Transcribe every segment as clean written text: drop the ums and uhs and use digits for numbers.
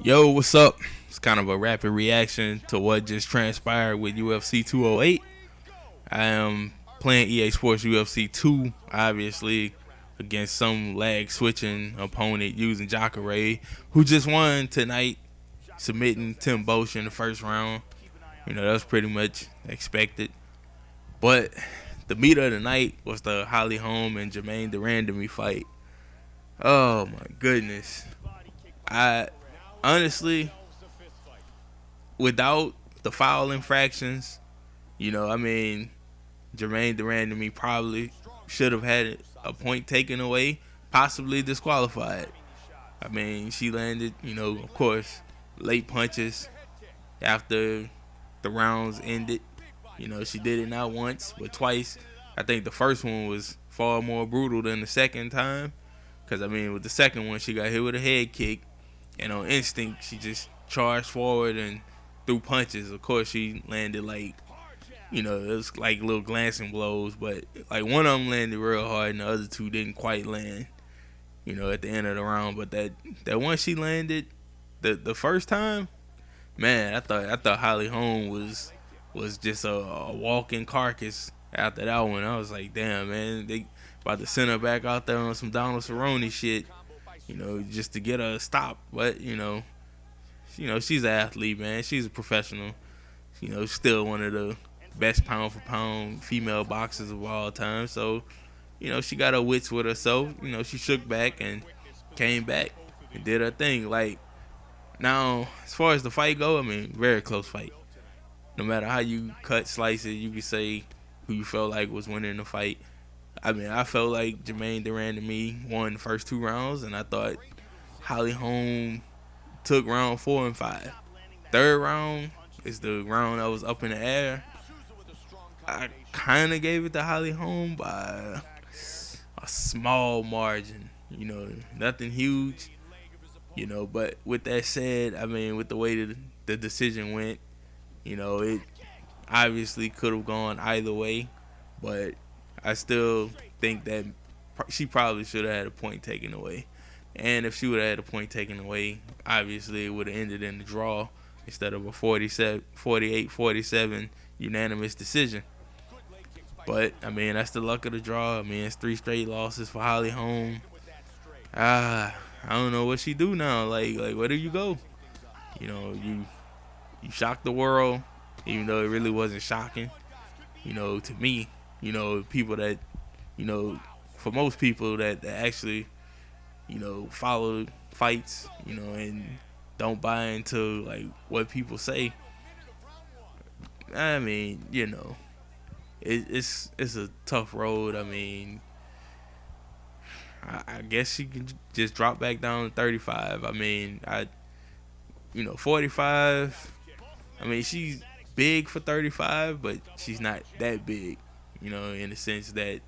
Yo, what's up? It's kind of a rapid reaction to what just transpired with UFC 208. I am playing EA Sports UFC 2, obviously, against some lag switching opponent using Jacare, who just won tonight, submitting Tim Bosch in the first round. That was pretty much expected. But the meat of the night was the Holly Holm and Jermaine Durandamy fight. Oh my goodness. I honestly, without the foul infractions, Jermaine Durandamy probably should have had a point taken away, possibly disqualified. She landed, of course, late punches after the rounds ended. She did it not once, but twice. I think the first one was far more brutal than the second time. Because, with the second one, she got hit with a head kick. And on instinct, she just charged forward and threw punches. Of course, she landed it was like little glancing blows. But, one of them landed real hard and the other two didn't quite land, at the end of the round. But that one she landed the first time, man, I thought Holly Holm was just a walking carcass after that one. I was like, damn, man, they about to send her back out there on some Donald Cerrone shit, just to get her a stop. But she's an athlete, man. She's a professional. Still one of the best pound for pound female boxers of all time. So, she got her wits with her. So, she shook back and came back and did her thing. Now, as far as the fight go, very close fight. No matter how you cut, slice it, you could say who you felt like was winning the fight. I felt like Jermaine Durandamy won the first two rounds, and I thought Holly Holm took round 4 and 5. Third round is the round that was up in the air. I kind of gave it to Holly Holm by a small margin. Nothing huge. But with that said, with the way that the decision went, it obviously could have gone either way, but I still think that she probably should have had a point taken away. And if she would have had a point taken away, obviously it would have ended in a draw instead of a 48-47 unanimous decision. But, that's the luck of the draw. It's 3 straight losses for Holly Holm. I don't know what she do now. Where do you go? You shocked the world, even though it really wasn't shocking. To me, people that, for most people that actually, follow fights, and don't buy into, what people say. It's a tough road. I guess she can just drop back down to 35. 45. She's big for 35, but she's not that big, in the sense that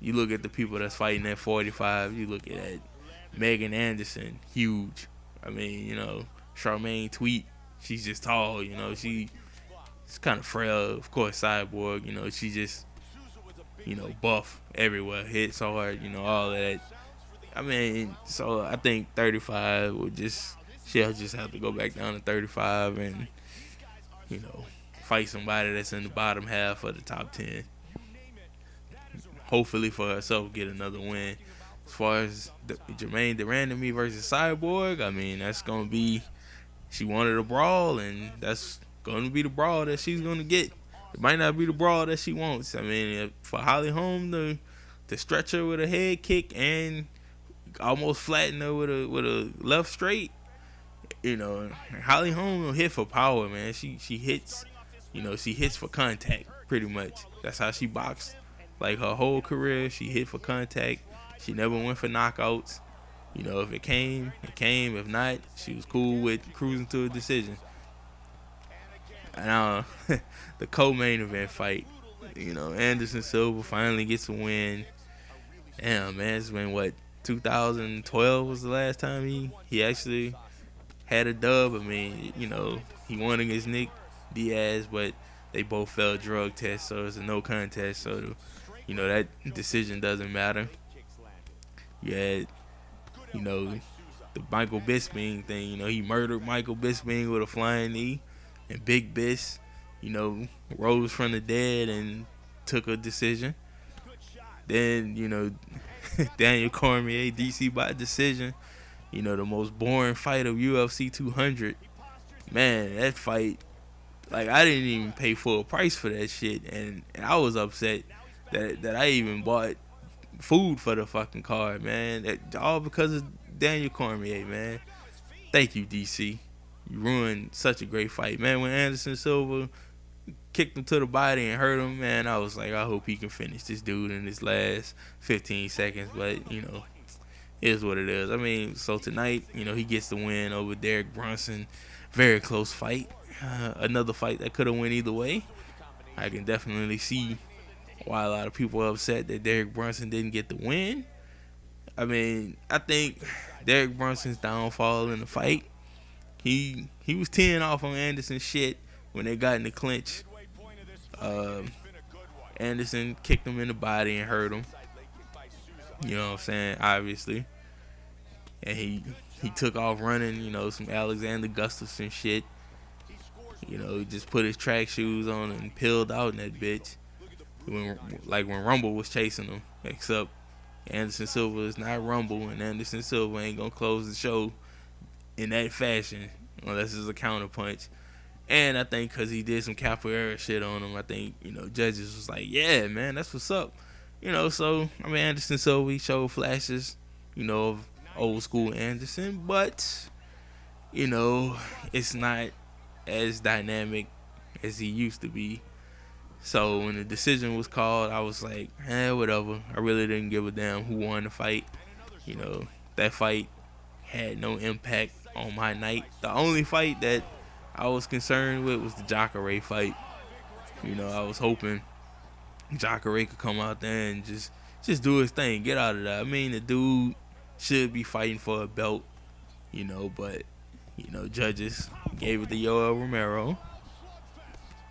you look at the people that's fighting at 45, you look at Megan Anderson, huge. Charmaine Tweet, she's just tall, she's kind of frail. Of course, Cyborg, she just, buff everywhere, hits hard, all of that. So I think 35 she'll just have to go back down to 35 and, fight somebody that's in the bottom half of the top 10. Hopefully for herself, get another win. As far as Jermaine Durandamy versus Cyborg, that's going to be, she wanted a brawl, and that's going to be the brawl that she's going to get. It might not be the brawl that she wants. For Holly Holm to stretch her with a head kick and almost flatten her with a left straight, Holly Holm will hit for power, man. She hits, she hits for contact, pretty much. That's how she boxed. Her whole career, she hit for contact. She never went for knockouts. If it came, it came. If not, she was cool with cruising to a decision. And the co-main event fight, Anderson Silva finally gets a win. Damn, man, it's been 2012 was the last time he actually had a dub. He won against Nick Diaz, but they both failed drug tests, so it's a no contest. So, that decision doesn't matter. You had, the Michael Bisping thing. You know, he murdered Michael Bisping with a flying knee, and Big Bis, you know, rose from the dead and took a decision. Then, you know, Daniel Cormier, DC by decision. You know, the most boring fight of UFC 200. Man, that fight, like, I didn't even pay full price for that shit, and I was upset that I even bought food for the fucking card, man. All because of Daniel Cormier, man. Thank you, DC. You ruined such a great fight, man. When Anderson Silva kicked him to the body and hurt him, man, I was like, I hope he can finish this dude in his last 15 seconds. But, you know, it is what it is. I mean, so tonight, you know, he gets the win over Derek Brunson. Very close fight. Another fight that could have went either way. I can definitely see why a lot of people are upset that Derek Brunson didn't get the win. I mean, I think Derek Brunson's downfall in the fight, he was teeing off on Anderson's shit when they got in the clinch. Anderson kicked him in the body and hurt him. You know what I'm saying? Obviously. And he took off running, you know, some Alexander Gustafsson shit. You know, he just put his track shoes on and peeled out in that bitch. When Rumble was chasing him. Except Anderson Silva is not Rumble, and Anderson Silva ain't gonna close the show in that fashion unless it's a counterpunch. And I think because he did some capoeira shit on him, I think, you know, judges was like, yeah, man, that's what's up. You know, so, I mean, Anderson Silva, he showed flashes, you know, of old school Anderson, but, you know, it's not as dynamic as he used to be. So when the decision was called, I was like, whatever. I really didn't give a damn who won the fight. You know, that fight had no impact on my night. The only fight that I was concerned with was the Jacare fight. You know, I was hoping Jacare could come out there and just do his thing, get out of that. I mean, the dude should be fighting for a belt, you know, but, you know, judges gave it to Yoel Romero.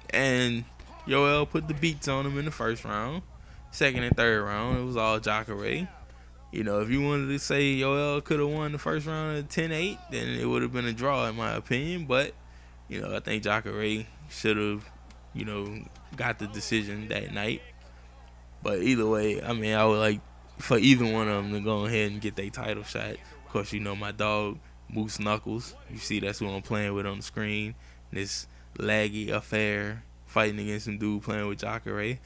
And Yoel put the beats on him in the first round. Second and third round, it was all Jacare. You know, if you wanted to say Yoel could have won the first round at 10-8, then it would have been a draw in my opinion. But, you know, I think Jacare should have, you know, got the decision that night. But either way, I mean, I would like for either one of them to go ahead and get their title shot. Of course, you know, my dog, Moose Knuckles. You see that's who I'm playing with on the screen. This laggy affair fighting against some dude playing with Jacare.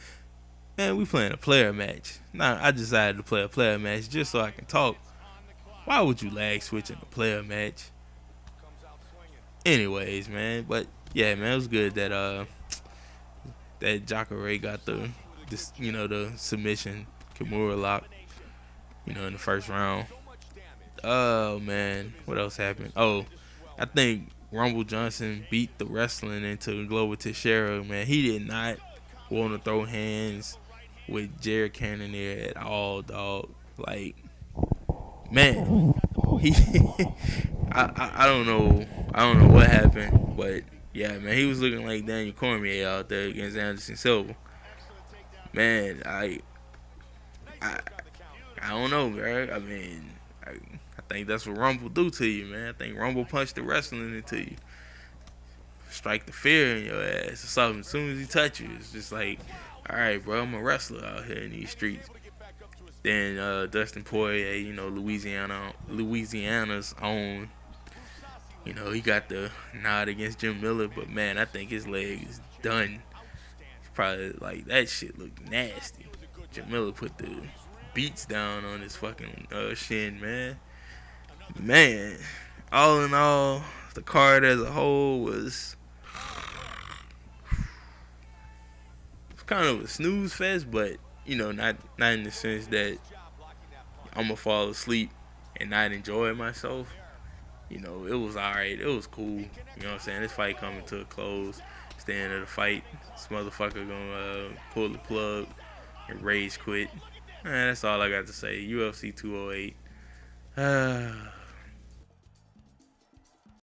Man, we playing a player match. Now, I decided to play a player match just so I can talk. Why would you lag switch in a player match? Anyways, man. But, yeah, man, it was good that Jacare got the submission Kimura lock, you know, in the first round. Oh, man. What else happened? Oh, I think Rumble Johnson beat the wrestling into Glover Teixeira, man. He did not want to throw hands with Jared Cannonier at all, dog. Like, man, he I don't know what happened, but yeah, man, he was looking like Daniel Cormier out there against Anderson Silva. Man, I don't know, bro. I mean, I think that's what Rumble do to you, man. I think Rumble punched the wrestling into you. Strike the fear in your ass or something. As soon as he touch you, it's just like, all right, bro, I'm a wrestler out here in these streets. Then Dustin Poirier, you know, Louisiana's own. You know, he got the nod against Jim Miller, but man, I think his leg is done. Probably like that shit looked nasty. Jim Miller put the beats down on his fucking shin, man. Man, all in all, the card as a whole was kind of a snooze fest, but you know, not in the sense that I'm gonna fall asleep and not enjoy myself. You know, it was alright. It was cool. You know what I'm saying? This fight coming to a close. It's the end of the fight. This motherfucker gonna pull the plug and rage quit. That's all I got to say. UFC 208.